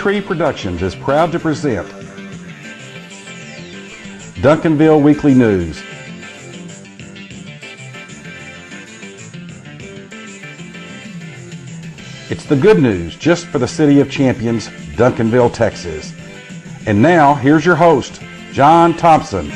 Tree Productions is proud to present Duncanville Weekly News. It's the good news just for the City of Champions, Duncanville, Texas. And now, here's your host, John Thompson.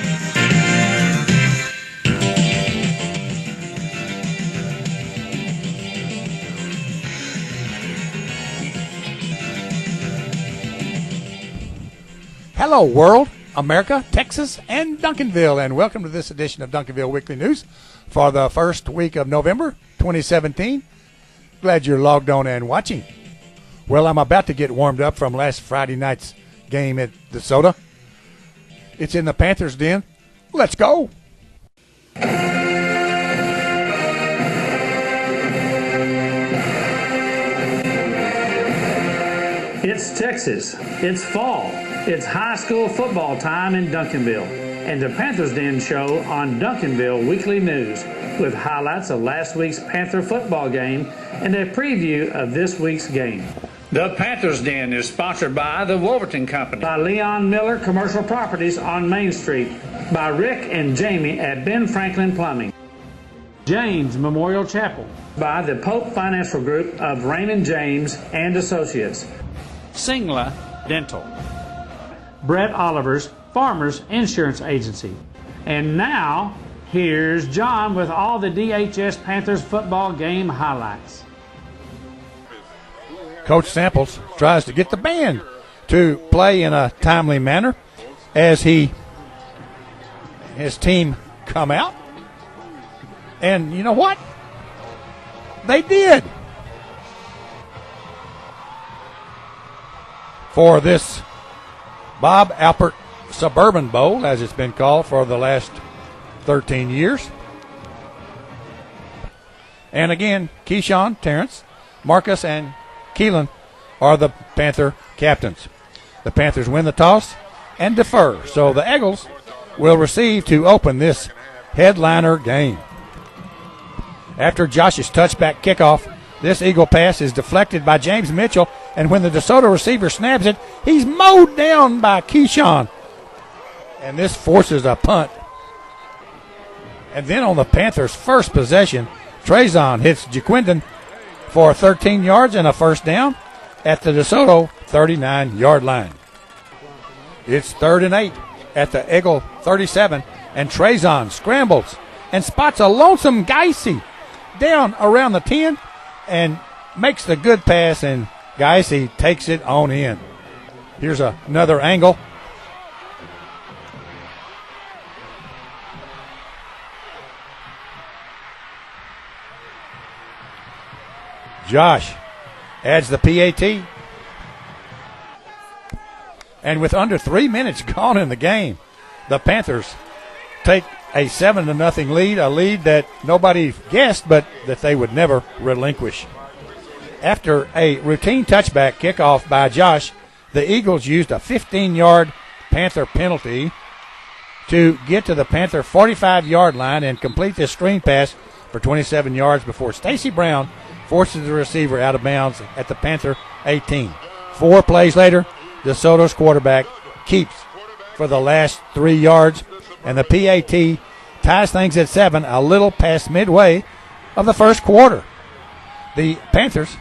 Hello, world, America, Texas, and Duncanville, and welcome to this edition of Duncanville Weekly News for the first week of November 2017. Glad you're logged on and watching. Well, I'm about to get warmed up from last Friday night's game at Desoto. It's in the Panther's den. Let's go. It's Texas. It's fall. It's high school football time in Duncanville. And the Panther's Den Show on Duncanville Weekly News with highlights of last week's Panther football game and a preview of this week's game. The Panther's Den is sponsored by the Wolverton Company, by Leon Miller Commercial Properties on Main Street, by Rick and Jamie at Ben Franklin Plumbing, James Memorial Chapel, by the Pope Financial Group of Raymond James and Associates, Singla Dental, Brett Oliver's Farmers Insurance Agency. And now, here's John with all the DHS Panthers football game highlights. Coach Samples tries to get the band to play in a timely manner as his team come out. And you know what? They did. For this Bob Alpert Suburban Bowl, as it's been called for the last 13 years. And again, Keyshawn, Terrence, Marcus, and Keelan are the Panther captains. The Panthers win the toss and defer, so the Eagles will receive to open this headliner game. After Josh's touchback kickoff, this Eagle pass is deflected by James Mitchell, and when the DeSoto receiver snaps it, he's mowed down by Keyshawn. And this forces a punt. And then on the Panthers' first possession, Trezon hits Jaquindon for 13 yards and a first down at the DeSoto 39-yard line. It's 3rd and 8 at the Eagle 37, and Trezon scrambles and spots a lonesome Geisey down around the 10 and makes the good pass, and Geisey takes it on in. Here's another angle. Josh adds the PAT. And with under 3 minutes gone in the game, the Panthers take a 7-0 lead, a lead that nobody guessed, but that they would never relinquish. After a routine touchback kickoff by Josh, the Eagles used a 15-yard Panther penalty to get to the Panther 45-yard line and complete this screen pass for 27 yards before Stacy Brown forces the receiver out of bounds at the Panther 18. 4 plays later, DeSoto's quarterback keeps for the last 3 yards, and the PAT ties things at 7, a little past midway of the first quarter. The Panthers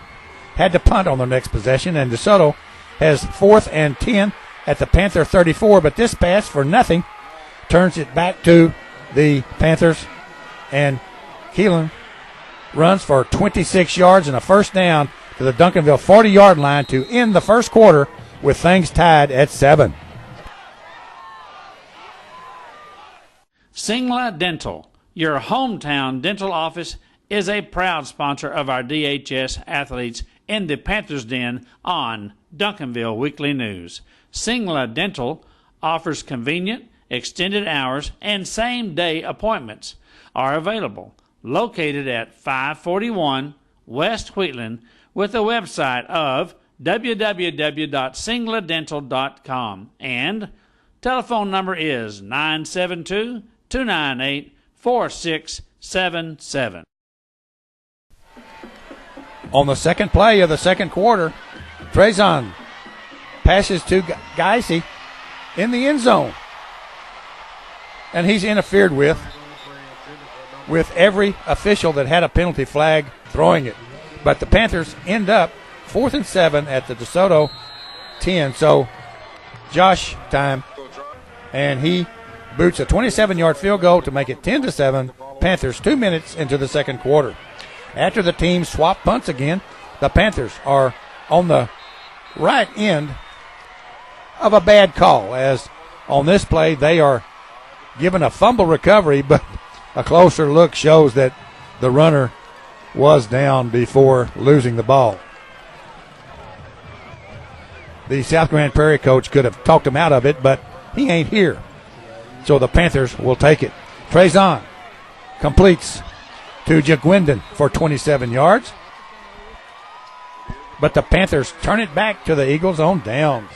had to punt on their next possession, and DeSoto has 4th and 10 at the Panther 34, but this pass for nothing turns it back to the Panthers, and Keelan runs for 26 yards and a first down to the Duncanville 40-yard line to end the first quarter with things tied at 7. Singla Dental, your hometown dental office, is a proud sponsor of our DHS athletes in the Panther's Den on Duncanville Weekly News. Singla Dental offers convenient, extended hours, and same-day appointments are available. Located at 541 West Wheatland with a website of www.singladental.com, and telephone number is 972-298-4677. On the second play of the second quarter, Trezon passes to Geisy in the end zone. And he's interfered with every official that had a penalty flag throwing it. But the Panthers end up 4th and 7 at the DeSoto 10. So Josh time, and he boots a 27-yard field goal to make it 10-7. Panthers 2 minutes into the second quarter. After the teams swap punts again, the Panthers are on the right end of a bad call, as on this play they are given a fumble recovery, but a closer look shows that the runner was down before losing the ball. The South Grand Prairie coach could have talked him out of it, but he ain't here. So the Panthers will take it. Trezon completes to Jaguindon for 27 yards. But the Panthers turn it back to the Eagles on downs.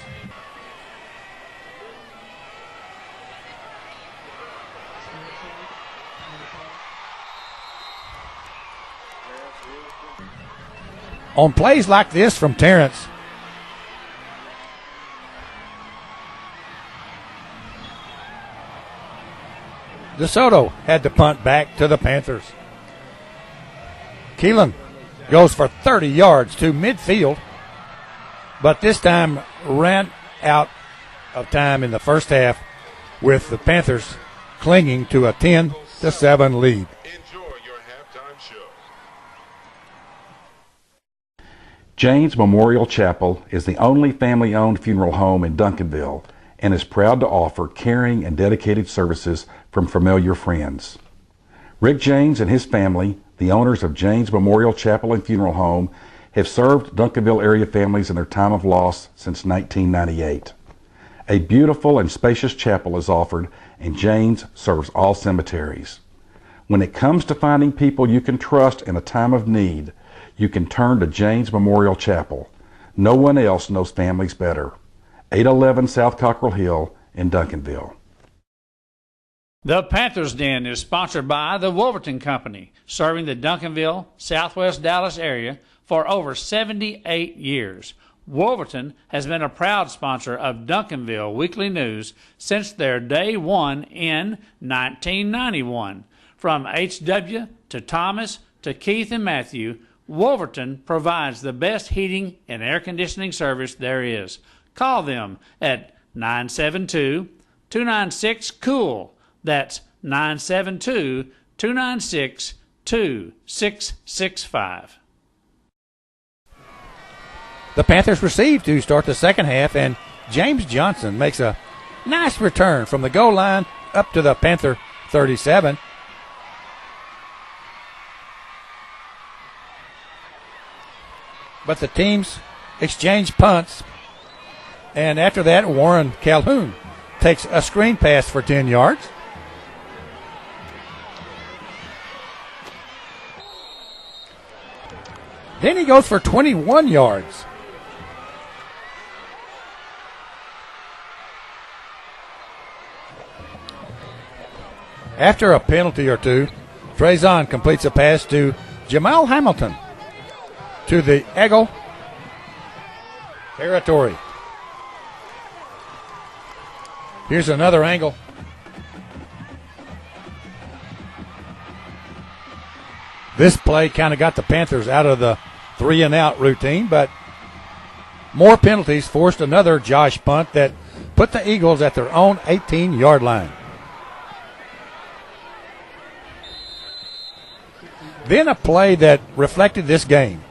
On plays like this from Terrence, DeSoto had to punt back to the Panthers. Keelan goes for 30 yards to midfield, but this time ran out of time in the first half with the Panthers clinging to a 10-7 lead. Enjoy your halftime show. James Memorial Chapel is the only family-owned funeral home in Duncanville and is proud to offer caring and dedicated services from familiar friends. Rick James and his family, the owners of James Memorial Chapel and Funeral Home, have served Duncanville area families in their time of loss since 1998. A beautiful and spacious chapel is offered, and James serves all cemeteries. When it comes to finding people you can trust in a time of need, you can turn to James Memorial Chapel. No one else knows families better. 811 South Cockrell Hill in Duncanville. The Panthers Den is sponsored by the Wolverton Company, serving the Duncanville, Southwest Dallas area for over 78 years. Wolverton has been a proud sponsor of Duncanville Weekly News since their day one in 1991. From HW to Thomas to Keith and Matthew, Wolverton provides the best heating and air conditioning service there is. Call them at 972-296-COOL. That's 972-296-2665. The Panthers receive to start the second half, and James Johnson makes a nice return from the goal line up to the Panther 37. But the teams exchange punts, and after that, Warren Calhoun takes a screen pass for 10 yards. Then he goes for 21 yards. After a penalty or two, Trezon completes a pass to Jamal Hamilton to the Eagle territory. Here's another angle. This play kind of got the Panthers out of the 3-and-out routine, but more penalties forced another Josh punt that put the Eagles at their own 18-yard line. Then a play that reflected this game.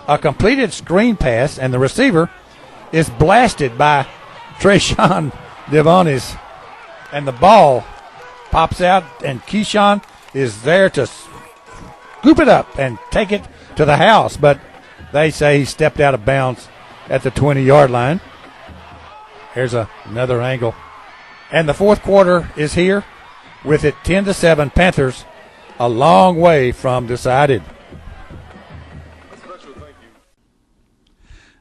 A completed screen pass, and the receiver is blasted by Trayshawn Devonis, and the ball pops out, and Keyshawn is there to scoop it up and take it to the house, but they say he stepped out of bounds at the 20-yard line. Here's another angle. And the fourth quarter is here with it 10-7. Panthers a long way from decided.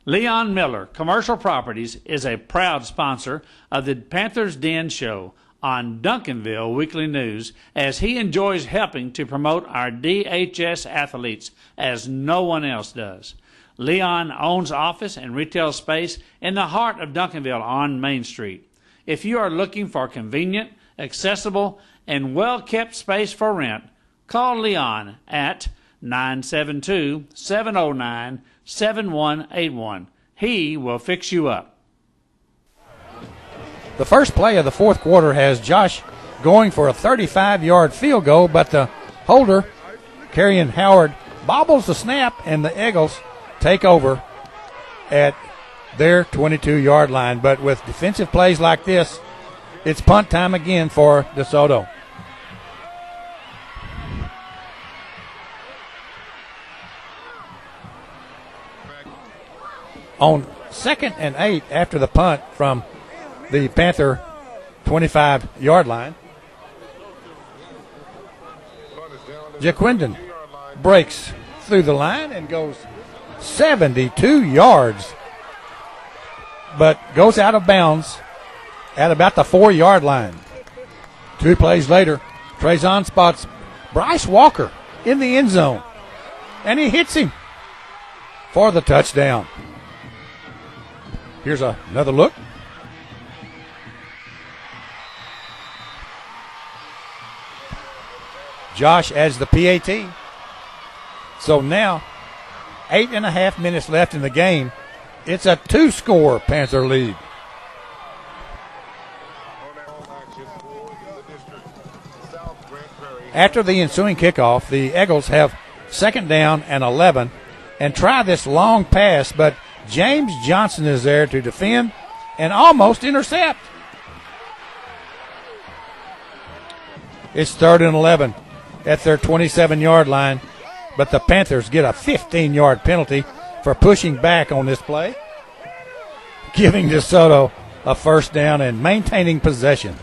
Leon Miller Commercial Properties is a proud sponsor of the Panthers Den Show on Duncanville Weekly News, as he enjoys helping to promote our DHS athletes as no one else does. Leon owns office and retail space in the heart of Duncanville on Main Street. If you are looking for convenient, accessible, and well-kept space for rent, call Leon at 972-709-7181. He will fix you up. The first play of the fourth quarter has Josh going for a 35-yard field goal, but the holder, Carrion Howard, bobbles the snap, and the Eagles take over at their 22-yard line. But with defensive plays like this, it's punt time again for DeSoto. On 2nd and 8 after the punt from the Panther 25-yard line, Jaquindon breaks through the line and goes 72 yards, but goes out of bounds at about the 4-yard line. 2 plays later, Trezon spots Bryce Walker in the end zone, and he hits him for the touchdown. Here's another look. Josh adds the PAT. So now, 8.5 minutes left in the game. It's a 2-score Panther lead. After the ensuing kickoff, the Eagles have 2nd down and 11 and try this long pass, but James Johnson is there to defend and almost intercept. It's 3rd and 11 at their 27-yard line, but the Panthers get a 15-yard penalty for pushing back on this play, giving DeSoto a 1st down and maintaining possession.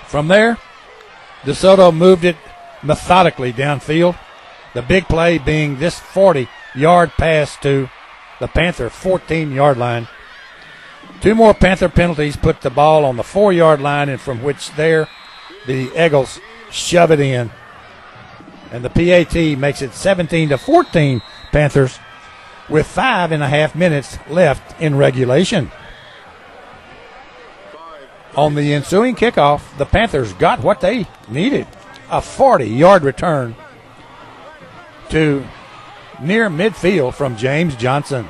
From there, DeSoto moved it methodically downfield, the big play being this 40-yard pass to the Panther 14-yard line. 2 more Panther penalties put the ball on the 4-yard line, and from which there the Eagles shove it in. And the PAT makes it 17-14 Panthers with 5.5 minutes left in regulation. On the ensuing kickoff, the Panthers got what they needed, a 40-yard return to near midfield from James Johnson.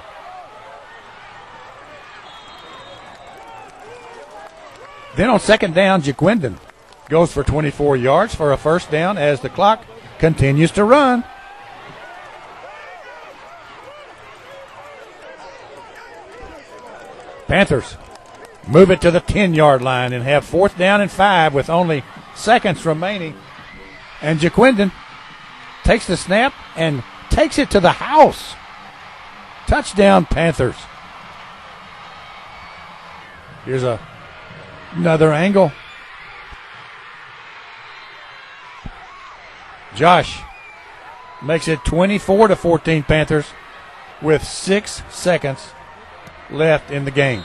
Then on 2nd down, Jaquindon goes for 24 yards for a 1st down as the clock continues to run. Panthers move it to the 10-yard line and have 4th down and 5 with only seconds remaining. And Jaquindon takes the snap and takes it to the house. Touchdown, Panthers. Here's another angle. Josh makes it 24-14 Panthers with 6 seconds left in the game.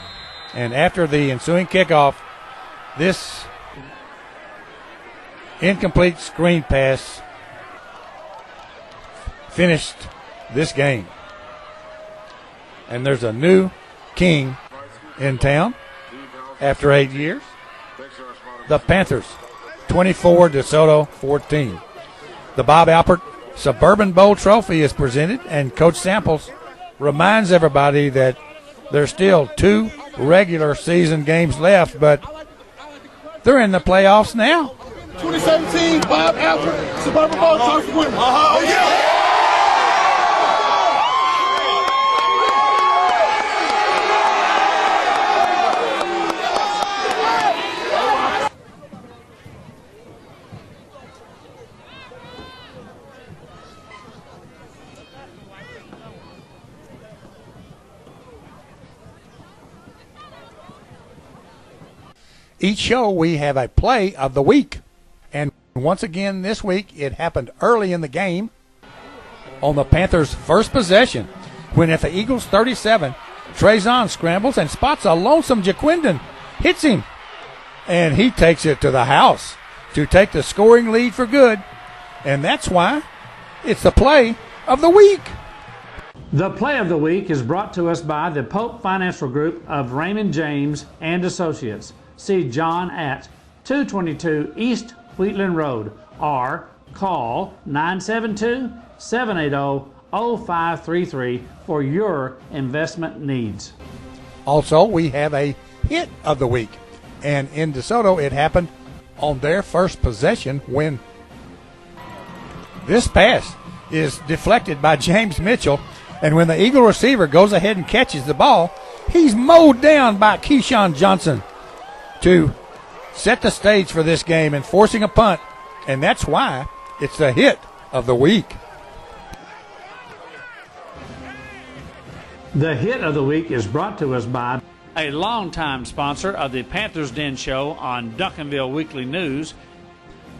And after the ensuing kickoff, this incomplete screen pass finished this game. And there's a new king in town after 8 years. The Panthers, 24, DeSoto 14. The Bob Alpert Suburban Bowl Trophy is presented, and Coach Samples reminds everybody that there's still 2 regular season games left, but they're in the playoffs now. 2017 Bob Alpert Suburban Bowl Trophy winner. Oh, yeah! Each show we have a play of the week. And once again this week it happened early in the game on the Panthers' first possession when at the Eagles' 37, Trezon scrambles and spots a lonesome Jaquindon, hits him, and he takes it to the house to take the scoring lead for good. And that's why it's the play of the week. The play of the week is brought to us by the Pope Financial Group of Raymond James and Associates. See John at 222 East Wheatland Road or call 972-780-0533 for your investment needs. Also, we have a hit of the week. And in DeSoto, it happened on their first possession when this pass is deflected by James Mitchell. And when the Eagle receiver goes ahead and catches the ball, he's mowed down by Keyshawn Johnson to set the stage for this game and forcing a punt. And that's why it's the hit of the week. The hit of the week is brought to us by a longtime sponsor of the Panther's Den Show on Duncanville Weekly News,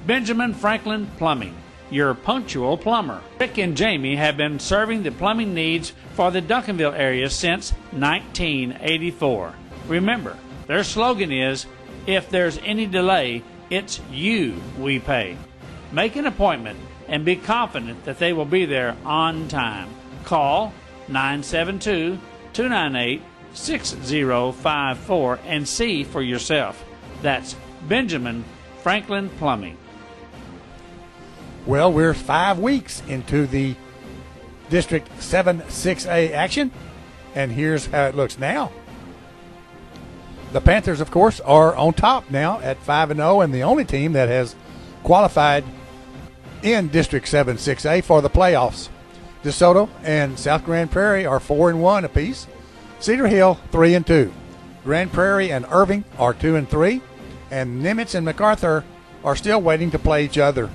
Benjamin Franklin Plumbing, your punctual plumber. Rick and Jamie have been serving the plumbing needs for the Duncanville area since 1984. Remember, their slogan is, if there's any delay, it's you we pay. Make an appointment and be confident that they will be on time. Call 972-298-6054 and see for yourself. That's Benjamin Franklin Plumbing. Well, we're 5 weeks into the District 7-6A action, and here's how it looks now. The Panthers, of course, are on top now at 5-0, and the only team that has qualified in District 7-6A for the playoffs. DeSoto and South Grand Prairie are 4-1 apiece. Cedar Hill 3-2. Grand Prairie and Irving are 2-3, and Nimitz and MacArthur are still waiting to play each other.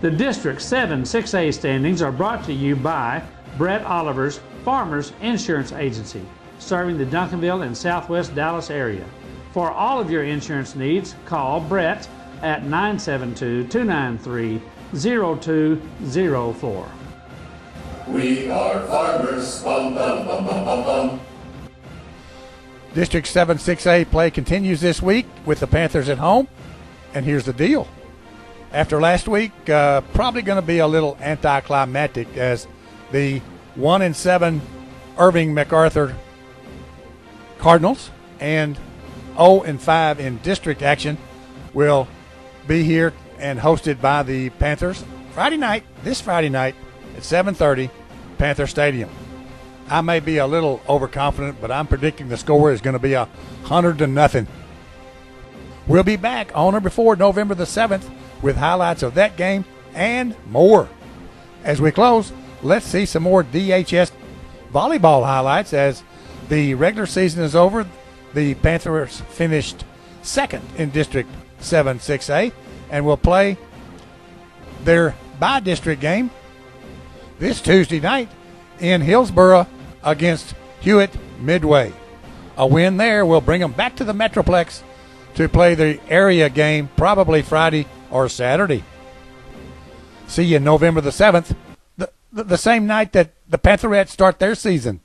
The District 7-6A standings are brought to you by Brett Oliver's Farmers Insurance Agency, serving the Duncanville and Southwest Dallas area. For all of your insurance needs, call Brett at 972-293-0204. We are farmers. Bum, bum, bum, bum, bum, bum. District 7-6A play continues this week with the Panthers at home. And here's the deal. After last week, probably going to be a little anticlimactic as the 1-7 Irving MacArthur Cardinals and 0-5 in district action will be here and hosted by the Panthers this Friday night at 7:30, Panther Stadium. I may be a little overconfident, but I'm predicting the score is going to be 100-0. We'll be back on or before November the 7th with highlights of that game and more. As we close, let's see some more DHS volleyball highlights. As the regular season is over, the Panthers finished second in District 7-6A and will play their by-district game this Tuesday night in Hillsboro against Hewitt Midway. A win there will bring them back to the Metroplex to play the area game probably Friday or Saturday. See you November the 7th, the same night that the Pantherettes start their season.